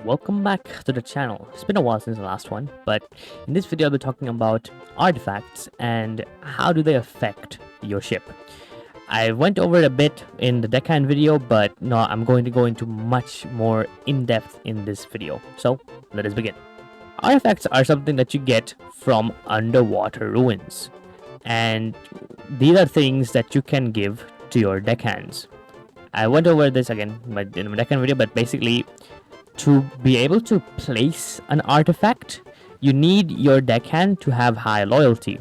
welcome back to the channel. It's been a while since the last one, but in this video I'll be talking about artifacts and how do they affect your ship. I went over it a bit in the deckhand video, but no, I'm going to go into much more in-depth in this video. So let us begin. Artifacts are something that you get from underwater ruins, and these are things that you can give to your deckhands. I went over this again in my deckhand video, but basically to be able to place an artifact, you need your deckhand to have high loyalty.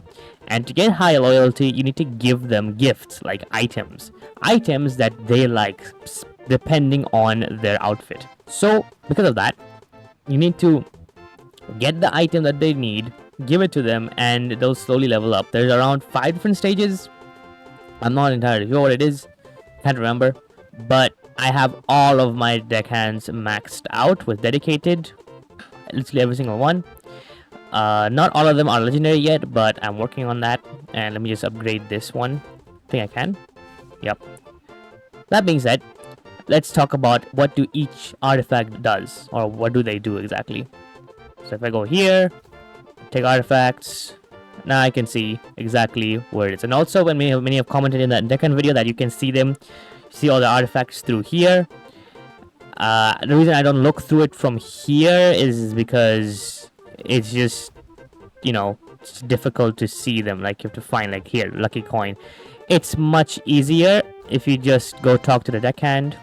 And to get high loyalty, you need to give them gifts like items. Items that they like depending on their outfit. So because of that, you need to get the item that they need, give it to them, and they'll slowly level up. There's around 5 different stages. I'm not entirely sure what it is. Can't remember. But I have all of my deckhands maxed out with dedicated. Literally every single one. Not all of them are legendary yet, but I'm working on that. And let me just upgrade this one. I think I can. Yep. That being said, let's talk about what do each artifact does, or what do they do exactly. So if I go here, take artifacts, now I can see exactly where it is. And also, when many have commented in that deckhand video that you can see them, see all the artifacts through here. The reason I don't look through it from here is because it's just, you know, it's difficult to see them. Like, you have to find, like, here, lucky coin. It's much easier if you just go talk to the deckhand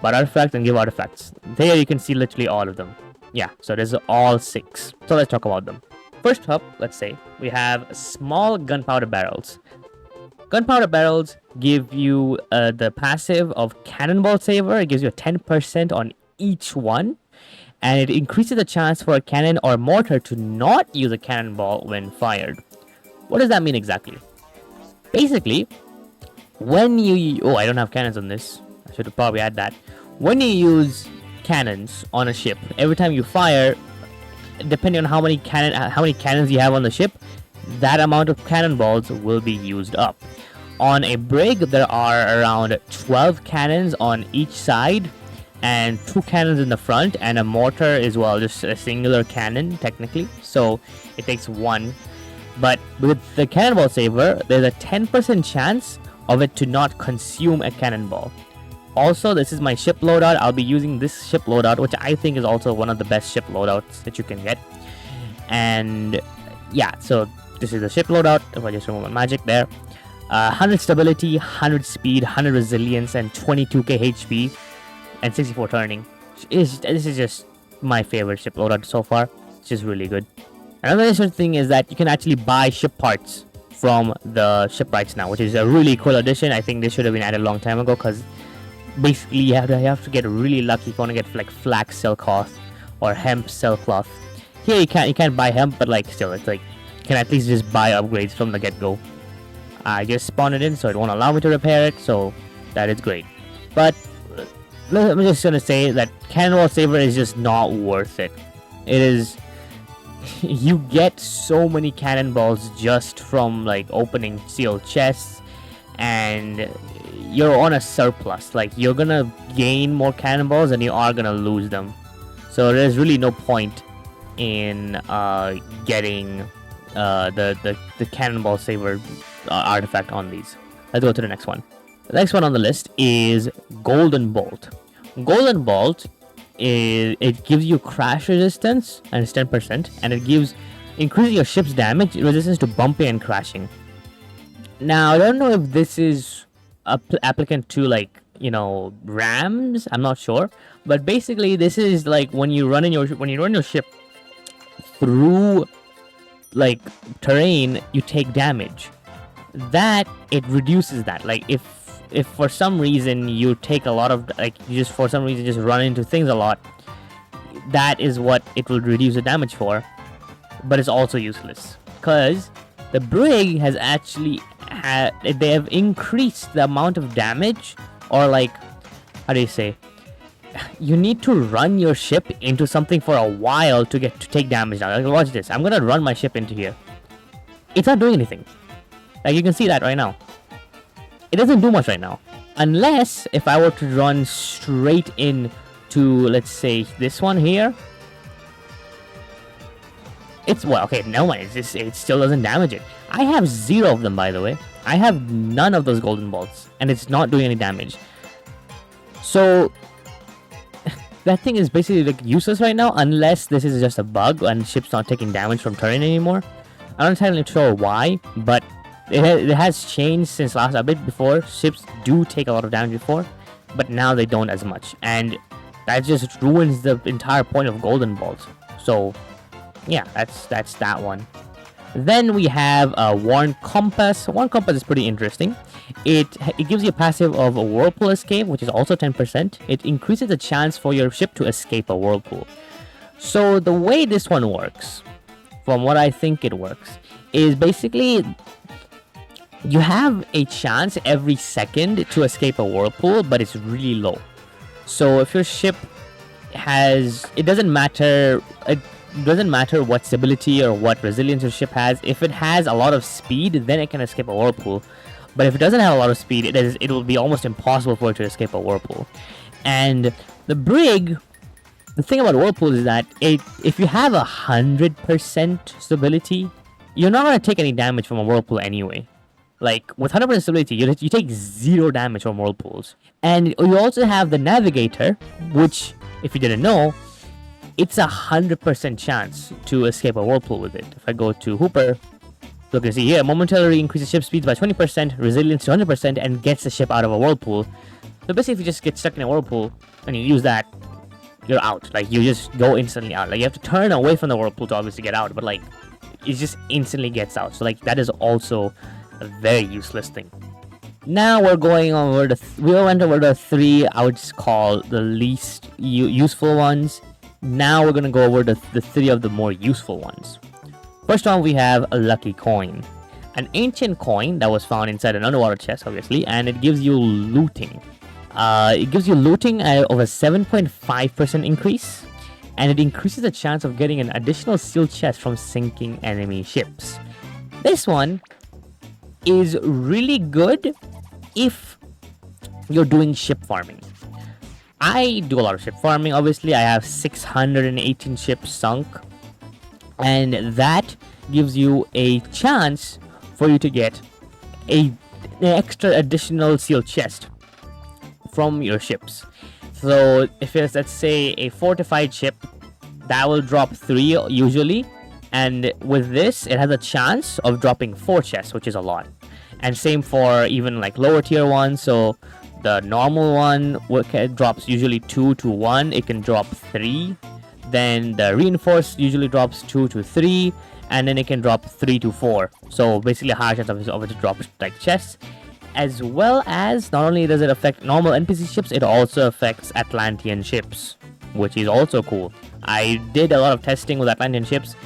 about artifacts and give artifacts. There you can see literally all of them. Yeah, so there's all 6. So let's talk about them. First up, let's say, we have small gunpowder barrels. Gunpowder barrels give you the passive of Cannonball Saver. It gives you a 10% on each one. And it increases the chance for a cannon or mortar to not use a cannonball when fired. What does that mean exactly? Basically, when you... Oh, I don't have cannons on this. I should have probably add that. When you use cannons on a ship, every time you fire, depending on how many cannons you have on the ship, that amount of cannonballs will be used up. On a brig, there are around 12 cannons on each side and 2 cannons in the front, and a mortar as well, just a singular cannon technically, so it takes 1. But with the Cannonball Saver, there's a 10% chance of it to not consume a cannonball. Also, this is my ship loadout. I'll be using this ship loadout, which I think is also one of the best ship loadouts that you can get. And yeah, so this is the ship loadout. If I just remove my magic there. 100 stability, 100 speed, 100 resilience, and 22k HP, and 64 turning. This is just my favorite ship loadout so far. It's just really good. Another interesting thing is that you can actually buy ship parts from the shipwrights now, which is a really cool addition. I think this should have been added a long time ago, because basically you have to get really lucky if you want to get like flax sailcloth or hemp sailcloth. Here you can't buy hemp, but like still, it's like you can at least just buy upgrades from the get-go. I just spawned it in, so it won't allow me to repair it, so that is great. But I'm just gonna say that Cannonball Saver is just not worth it. It is... You get so many cannonballs just from like opening sealed chests, and you're on a surplus. Like, you're gonna gain more cannonballs and you are gonna lose them. So there's really no point in getting the Cannonball Saver artifact on these. Let's go to the next one. The next one on the list is Golden Bolt. Golden Bolt it gives you crash resistance, and it's 10%, and it increases your ship's damage resistance to bumping and crashing. Now, I don't know if this is applicant to, like, you know, rams. I'm not sure, but basically this is like when you run your ship through like terrain, you take damage. That it reduces that. Like, if for some reason you take a lot of, like, you just for some reason just run into things a lot, that is what it will reduce the damage for. But it's also useless, because the brig has actually they have increased the amount of damage, or like, how do you say, you need to run your ship into something for a while to take damage down. Like, watch this. I'm gonna run my ship into here. It's not doing anything. Like, you can see that right now. It doesn't do much right now. Unless if I were to run straight in to, let's say, this one here, it's, well, okay, no one, it still doesn't damage it. I have 0 of them, by the way. I have none of those golden bolts, and it's not doing any damage. So that thing is basically like useless right now, unless this is just a bug and ship's not taking damage from terrain anymore. I'm not entirely sure why, but it has changed since last update. Before, ships do take a lot of damage before, but now they don't as much, and that just ruins the entire point of golden bolts. So yeah, that's that one. Then we have a Worn Compass. Worn Compass is pretty interesting. It gives you a passive of a whirlpool escape, which is also 10%. It increases the chance for your ship to escape a whirlpool. So the way this one works, from what I think it works, is basically you have a chance every second to escape a whirlpool, but it's really low. So if your ship has, it doesn't matter what stability or what resilience your ship has. If it has a lot of speed, then it can escape a whirlpool. But if it doesn't have a lot of speed, it will be almost impossible for it to escape a whirlpool. And the brig, the thing about whirlpools is that if you have 100% stability, you're not going to take any damage from a whirlpool anyway. Like, with 100% stability, you take 0 damage from whirlpools. And you also have the navigator, which, if you didn't know, it's 100% chance to escape a whirlpool with it. If I go to Hooper, look, you see here, momentarily increases ship speeds by 20%, resilience to 100%, and gets the ship out of a whirlpool. So basically, if you just get stuck in a whirlpool and you use that, you're out. Like, you just go instantly out. Like, you have to turn away from the whirlpool to obviously get out, but like, it just instantly gets out. So like, that is also a very useless thing. Now we're going over we went over the 3 I would call the least useful ones. Now we're gonna go over the 3 of the more useful ones. First one, we have a lucky coin, an ancient coin that was found inside an underwater chest, obviously, and it gives you looting. It gives you looting of a 7.5% increase, and it increases the chance of getting an additional sealed chest from sinking enemy ships. This one is really good if you're doing ship farming. I do a lot of ship farming. Obviously, I have 618 ships sunk, and that gives you a chance for you to get an extra additional sealed chest from your ships. So if it's, let's say, a fortified ship, that will drop 3 usually, and with this it has a chance of dropping 4 chests, which is a lot. And same for even like lower tier ones. So the normal one drops usually 2 to 1. It can drop 3. Then the reinforced usually drops 2 to 3, and then it can drop 3 to 4. So basically a higher chance of it to drop like chests. As well as, not only does it affect normal NPC ships, it also affects Atlantean ships, which is also cool. I did a lot of testing with Atlantean ships.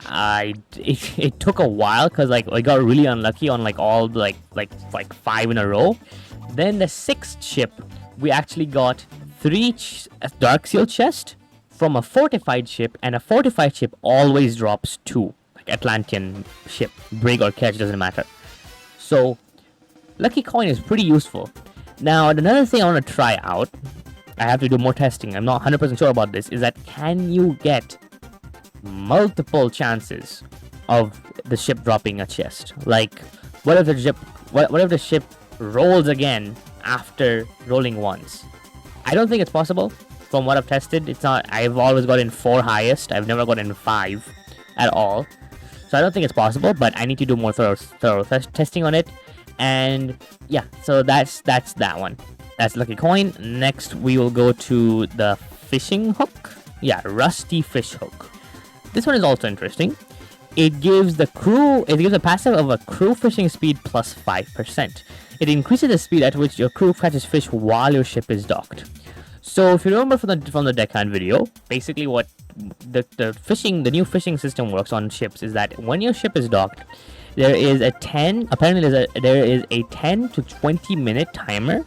It took a while because like I got really unlucky on like all like 5 in a row. Then the 6th ship, we actually got 3 dark seal chest from a fortified ship, and a fortified ship always drops 2, like Atlantean ship, brig or catch, doesn't matter. So lucky coin is pretty useful. Now another thing I want to try out, I have to do more testing, I'm not 100% sure about this, is that can you get multiple chances of the ship dropping a chest? Like, what if the ship rolls again after rolling once? I don't think it's possible. From what I've tested, it's not. I've always gotten 4 highest. I've never gotten 5 at all. So I don't think it's possible, but I need to do more thorough testing on it. And yeah, so that's that one. That's lucky coin. Next, we will go to the fishing hook. Yeah, rusty fish hook. This one is also interesting. It gives a passive of a crew fishing speed plus 5%. It increases the speed at which your crew catches fish while your ship is docked. So if you remember from the deckhand video, basically what the new fishing system works on ships is that when your ship is docked, there is a 10 to 20 minute timer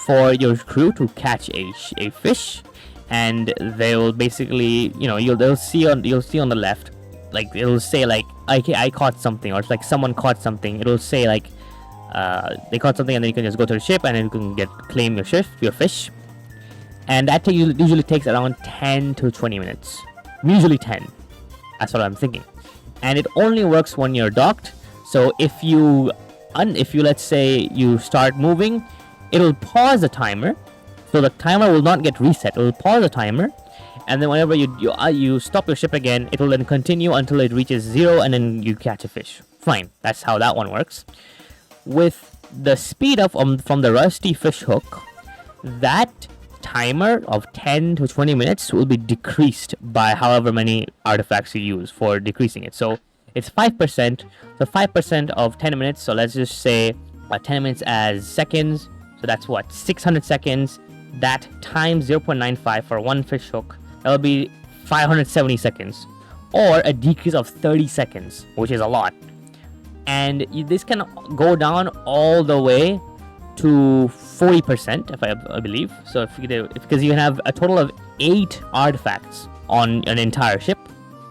for your crew to catch a fish, and they will basically, you'll see on the left, like it'll say like I caught something, or it's like someone caught something. It'll say like they caught something, and then you can just go to the ship and then you can claim your fish. and that usually takes around 10 to 20 minutes. Usually 10. That's what I'm thinking. And it only works when you're docked. So if you let's say you start moving, it'll pause the timer. So the timer will not get reset. It will pause the timer, and then whenever you stop your ship again, it will then continue until it reaches 0, and then you catch a fish. Fine. That's how that one works. With the speed up from the rusty fish hook, that timer of 10 to 20 minutes will be decreased by however many artifacts you use for decreasing it. So it's 5%. So 5% of 10 minutes. So let's just say 10 minutes as seconds. So that's what? 600 seconds. That times 0.95 for one fish hook. That will be 570 seconds. Or a decrease of 30 seconds, which is a lot. And this can go down all the way to 40%, if I believe. So because you can have a total of 8 artifacts on an entire ship,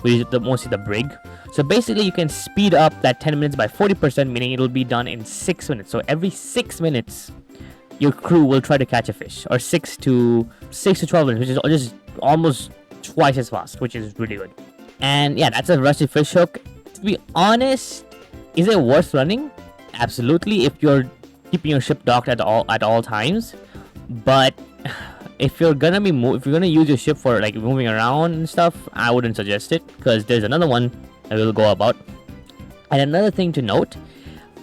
which is mostly the brig. So basically you can speed up that 10 minutes by 40%, meaning it'll be done in 6 minutes. So every 6 minutes, your crew will try to catch a fish, or 6 to 12 minutes, which is just almost twice as fast, which is really good. And yeah, that's a rusty fish hook. To be honest, is it worth running? Absolutely, if you're keeping your ship docked at all times. But if you're gonna use your ship for like moving around and stuff, I wouldn't suggest it, because there's another one I will go about. And another thing to note,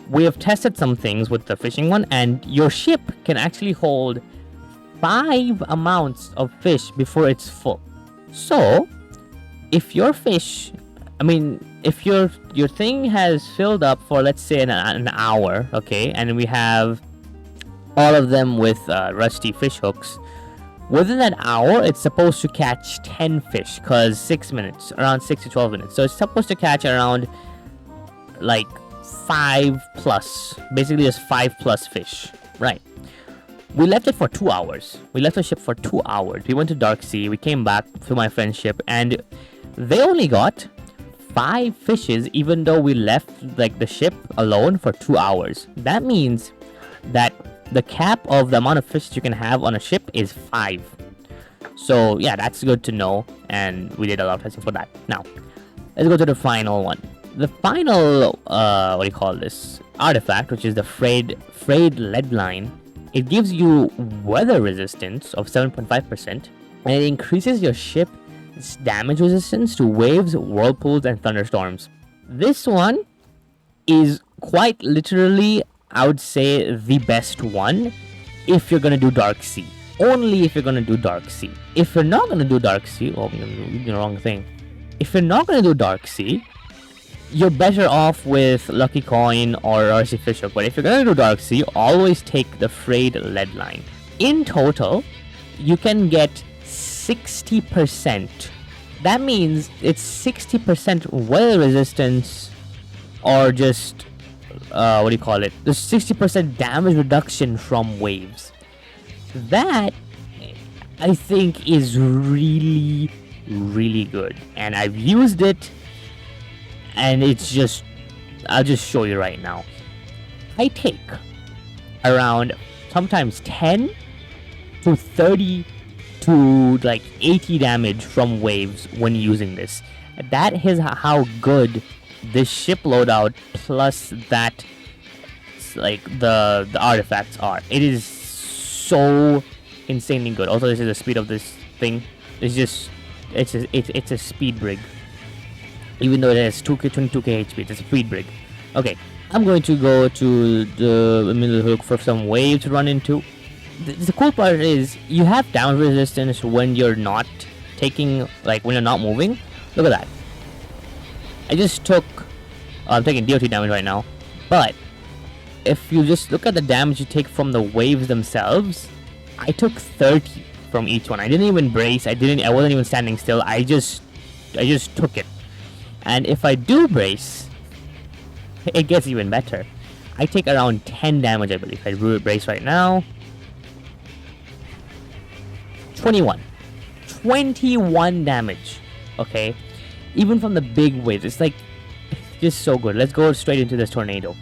we have tested some things with the fishing one, and your ship can actually hold 5 amounts of fish before it's full. So if your fish, if your thing has filled up for, let's say, an hour, okay, and we have all of them with rusty fish hooks, within that hour, it's supposed to catch 10 fish, because 6 minutes, around 6 to 12 minutes. So it's supposed to catch around, like, 5 plus. Basically, just 5 plus fish. Right. We left it for 2 hours. We left the ship for 2 hours. We went to Dark Sea. We came back to my friend's ship, and they only got 5 fishes, even though we left like the ship alone for 2 hours. That means that the cap of the amount of fish you can have on a ship is 5. So yeah, that's good to know, and we did a lot of testing for that. Now, let's go to the final one. The final, artifact, which is the Frayed lead line. It gives you weather resistance of 7.5%, and it increases your ship's damage resistance to waves, whirlpools, and thunderstorms. This one is quite literally, I would say, the best one if you're gonna do Dark Sea. Only if you're gonna do Dark Sea. If you're not gonna do Dark Sea, I'm gonna do the wrong thing. If you're not gonna do Dark Sea, you're better off with Lucky Coin or RC Fish Hook. But if you're gonna do Dark Sea, always take the Frayed lead line. In total, you can get 60%. That means it's 60% weather resistance, or just the 60% damage reduction from waves. That, I think, is really, really good, and I've used it, and it's just, I'll just show you right now. I take around sometimes 10 to 30 to like 80 damage from waves when using this. That is how good this ship loadout plus that, like, the artifacts are. It is so insanely good. Also, this is the speed of this thing. It's just, it's a speed brig. Even though it has 22k HP, it's a speed brig. Okay, I'm going to go to the middle hook for some waves to run into. The cool part is you have damage resistance when you're not taking, like, when you're not moving. Look at that. I just took, I'm taking DOT damage right now, but if you just look at the damage you take from the waves themselves, I took 30 from each one. I didn't even brace. I wasn't even standing still. I just took it. And if I do brace, it gets even better. I take around 10 damage, I believe. I brace right now. 21 damage. Okay, even from the big waves, it's like, it's just so good. Let's go straight into this tornado.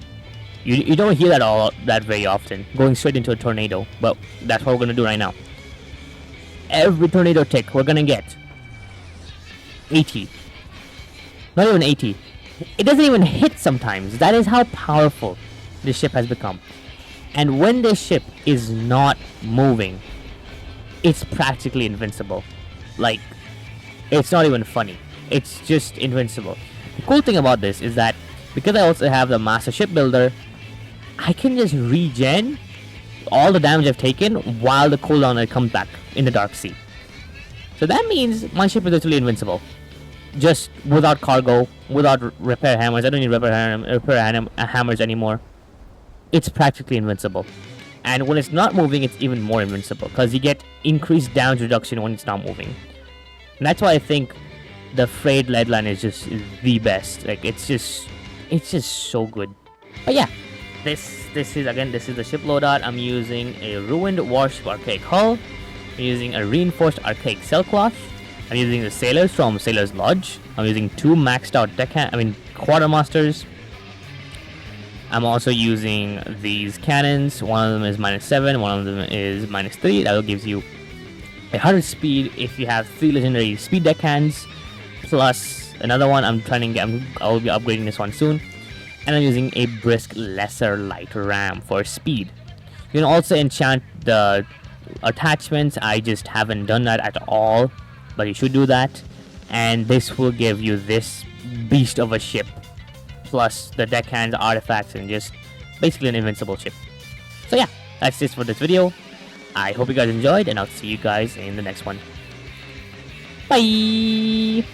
You don't hear that very often, going straight into a tornado, but that's what we're gonna do right now. every tornado tick, we're gonna get 80. Not even 80. It doesn't even hit sometimes. That is how powerful this ship has become. And when this ship is not moving, it's practically invincible. Like, it's not even funny. It's just invincible. The cool thing about this is that because I also have the Master Ship Builder, I can just regen all the damage I've taken while the cooldown comes back in the Dark Sea. So that means my ship is literally invincible. Just without cargo, without repair hammers. I don't need repair hammers anymore. It's practically invincible. And when it's not moving, it's even more invincible, because you get increased damage reduction when it's not moving. And that's why I think the Frayed lead line is just the best. Like, it's just so good. But yeah, this is the ship loadout. I'm using a ruined warship archaic hull. I'm using a reinforced archaic sailcloth. I'm using the sailors from Sailor's Lodge. I'm using 2 maxed out quartermasters. I'm also using these cannons. One of them is -7, one of them is -3. That gives you 100 speed if you have 3 legendary speed deckhands, plus another one. I will be upgrading this one soon. And I'm using a brisk lesser light ram for speed. You can also enchant the attachments. I just haven't done that at all, but you should do that. And this will give you this beast of a ship, plus the deckhands, artifacts, and just basically an invincible ship. So yeah, that's it for this video. I hope you guys enjoyed, and I'll see you guys in the next one. Bye!